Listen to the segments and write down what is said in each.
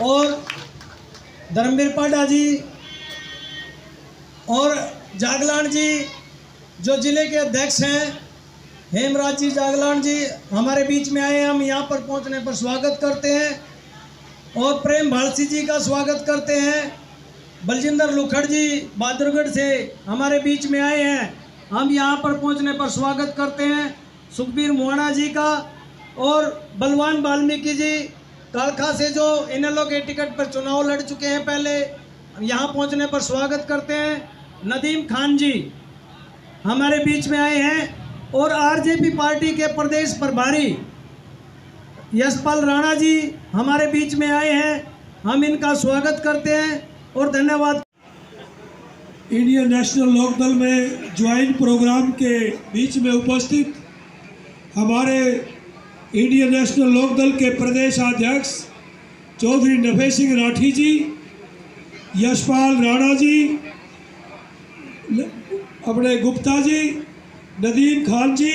और धर्मवीर पाडा जी और जागलान जी जो ज़िले के अध्यक्ष हैं, हेमराज जी जागलान जी हमारे बीच में आए हैं। हम यहाँ पर पहुँचने पर स्वागत करते हैं और प्रेम भालसी जी का स्वागत करते हैं। बलजिंदर लुखड़ जी बहादुरगढ़ से हमारे बीच में आए हैं, हम यहाँ पर पहुँचने पर स्वागत करते हैं। सुखबीर मुआना जी का और बलवान वाल्मीकि जी कालखा से जो इनेलो के टिकट पर चुनाव लड़ चुके हैं पहले, यहाँ पहुँचने पर स्वागत करते हैं। नदीम खान जी हमारे बीच में आए हैं और आरजेपी पार्टी के प्रदेश प्रभारी यशपाल राणा जी हमारे बीच में आए हैं, हम इनका स्वागत करते हैं और धन्यवाद। इंडियन नेशनल लोकदल में ज्वाइंट प्रोग्राम के बीच में उपस्थित हमारे इंडियन नेशनल लोकदल के प्रदेश अध्यक्ष चौधरी नफे सिंह राठी जी, यशपाल राणा जी, अपने गुप्ता जी, नदीम खान जी,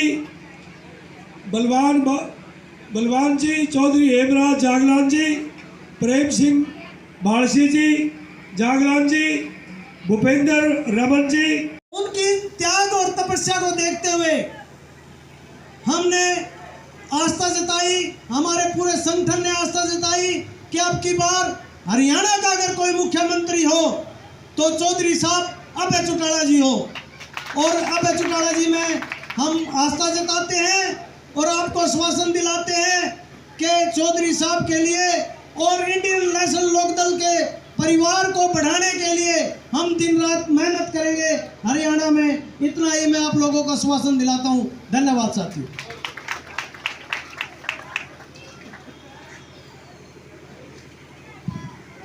बलवान जी, चौधरी हेमराज जागलान जी, प्रेम सिंह भालसी जी जागलान जी, भूपेंद्र रमन जी, उनकी त्याग और तपस्या को देखते हुए हमने आस्था जताई, हमारे पूरे संगठन ने आस्था जताई कि अब की बार हरियाणा का अगर कोई मुख्यमंत्री हो तो चौधरी साहब अभय चौटाला जी हो। और अभय चौटाला जी में हम आस्था जताते हैं और आपको आश्वासन दिलाते हैं कि चौधरी साहब के लिए और इंडियन नेशनल लोकदल के परिवार को बढ़ाने के लिए हम दिन रात मेहनत करेंगे हरियाणा में। इतना ही मैं आप लोगों को आश्वासन दिलाता हूँ। धन्यवाद साथियों।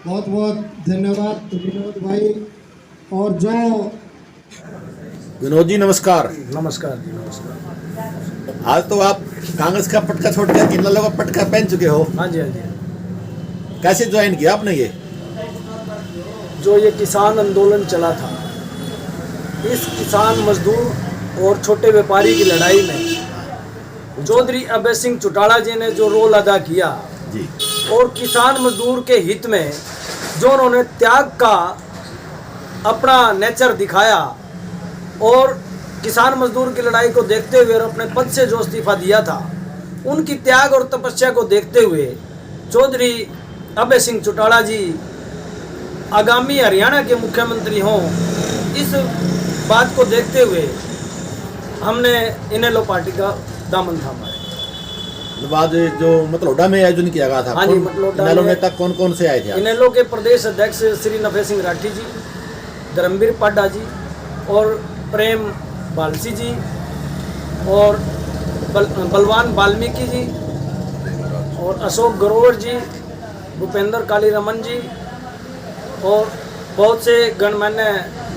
बहुत बहुत धन्यवाद विनोद भाई। और जो विनोद जी नमस्कार। नमस्कार जी, नमस्कार। आज तो आप कांग्रेस का पटका छोड़ कर इनेलो का पटका पहन चुके हो। हाँ जी, हाँ जी। कैसे ज्वाइन किया आपने? ये जो ये किसान आंदोलन चला था, इस किसान मजदूर और छोटे व्यापारी की लड़ाई में चौधरी अभय सिंह चौटाला जी ने जो रोल अदा किया जी, और किसान मजदूर के हित में जो उन्होंने त्याग का अपना नेचर दिखाया और किसान मजदूर की लड़ाई को देखते हुए और अपने पद से जो इस्तीफा दिया था, उनकी त्याग और तपस्या को देखते हुए चौधरी अभय सिंह चौटाला जी आगामी हरियाणा के मुख्यमंत्री हों, इस बात को देखते हुए हमने इनेलो पार्टी का दामन थामा है। बाद जो मतलोडा में आयोजन किया गया था, हाँ जी, मतलोडा इनेलो में नेता कौन कौन से आए थे? इनेलो के प्रदेश अध्यक्ष श्री नफे सिंह राठी जी, धर्मवीर पाडा जी और प्रेम भालसी जी और बलवान वाल्मीकि जी और अशोक ग्रोवर जी, भूपेंद्र काली रमन जी और बहुत से गणमान्य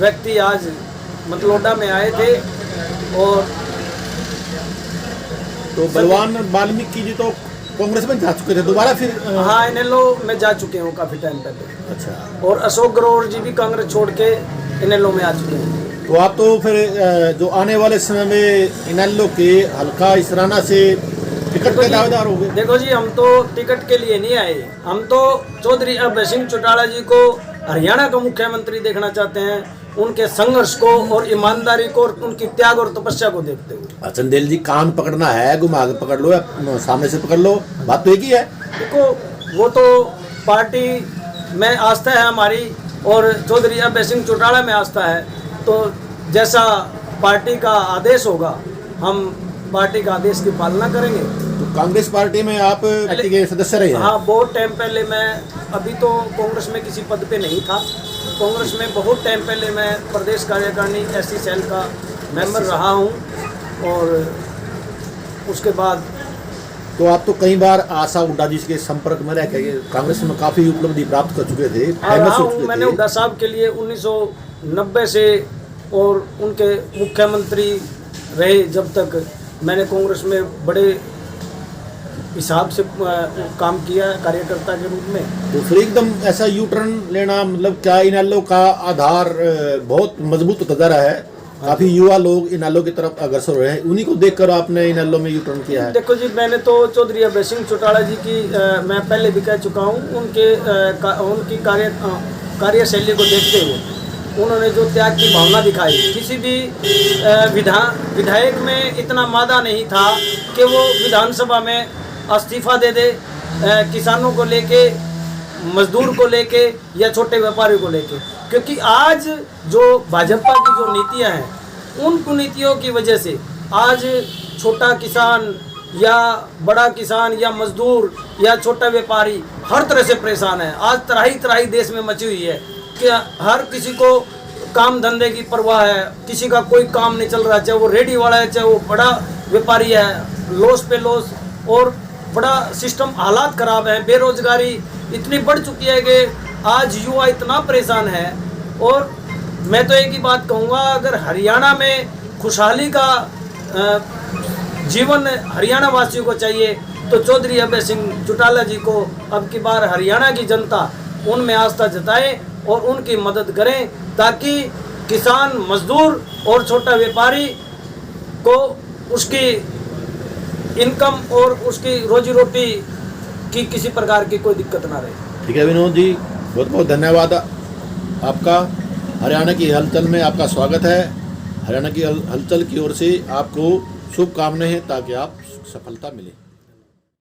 व्यक्ति आज मतलोडा में आए थे। और तो बलवान वाल्मीकि जी तो कांग्रेस में जा चुके थे, दोबारा फिर हाँ, इनेलो में जा चुके हैं काफ़ी टाइम पहले। अच्छा। और अशोक ग्रोवर जी भी कांग्रेस छोड़ के इनेलो में आ चुके हैं। तो आप तो फिर जो आने वाले समय में इनेलो के हल्का इसराना से टिकट के दावेदार हो गए? देखो जी, हम तो टिकट के लिए नहीं आए, हम तो चौधरी अभय सिंह चौटाला जी को हरियाणा का मुख्यमंत्री देखना चाहते हैं, उनके संघर्ष को और ईमानदारी को और उनकी त्याग और तपस्या को देखते हुए। चंदेल जी, कान पकड़ना है, घुमा के पकड़ लो या सामने से पकड़ लो, बात तो एक ही है। देखो, वो तो पार्टी में आस्था है हमारी और चौधरी अभय सिंह चौटाला में आस्था है, तो जैसा पार्टी का आदेश होगा हम पार्टी का आदेश की पालना करेंगे। तो कांग्रेस पार्टी में आप पार्टी के सदस्य रहे हैं? हाँ, बहुत टाइम पहले मैं, अभी तो कांग्रेस में किसी पद पे नहीं था, कांग्रेस में बहुत टाइम पहले मैं प्रदेश कार्यकारिणी एससी सेल का मेंबर रहा हूँ। और उसके बाद तो आप तो कई बार आशा हुड्डा जी के संपर्क में रह के कांग्रेस में काफ़ी उपलब्धि प्राप्त कर चुके थे, फेमस हो चुके मैंने थे। हुड्डा साहब के लिए 1990 से और उनके मुख्यमंत्री रहे जब तक, मैंने कांग्रेस में बड़े हिसाब से काम किया कार्यकर्ता के रूप में। तो फिर एकदम ऐसा यू टर्न लेना, मतलब क्या इनेलो का आधार बहुत मजबूत होता जा रहा है काफी युवा लोग इनेलो की तरफ अग्रसर हो रहे हैं, उन्हीं को देखकर आपने इनेलो में यू टर्न किया है। देखो जी, मैंने तो चौधरी अभय सिंह चौटाला जी की मैं पहले भी कह चुका हूँ, उनकी कार्यशैली को देखते हुए उन्होंने जो त्याग की भावना दिखाई, किसी भी विधायक में इतना मादा नहीं था कि वो विधानसभा में इस्तीफा दे दे, किसानों को लेके, मजदूर को लेके या छोटे व्यापारी को लेके। क्योंकि आज जो भाजपा की जो नीतियां हैं, उन कुनीतियों की वजह से आज छोटा किसान या बड़ा किसान या मजदूर या छोटा व्यापारी हर तरह से परेशान है। आज तराही देश में मची हुई है कि हर किसी को काम धंधे की परवाह है, किसी का कोई काम नहीं चल रहा, चाहे वो रेडी वाला है, चाहे वो बड़ा व्यापारी है, लॉस पे लॉस, और बड़ा सिस्टम हालात खराब है। बेरोजगारी इतनी बढ़ चुकी है कि आज युवा इतना परेशान है। और मैं तो एक ही बात कहूँगा, अगर हरियाणा में खुशहाली का जीवन हरियाणा वासियों को चाहिए तो चौधरी अभय सिंह चौटाला जी को अब की बार हरियाणा की जनता उनमें आस्था जताए और उनकी मदद करें, ताकि किसान, मजदूर और छोटा व्यापारी को उसकी इनकम और उसकी रोजी रोटी की किसी प्रकार की कोई दिक्कत ना रहे। ठीक है विनोद जी, बहुत बहुत धन्यवाद आपका। हरियाणा की हलचल में आपका स्वागत है। हरियाणा की हलचल की ओर से आपको शुभकामनाएं हैं ताकि आप सफलता मिले।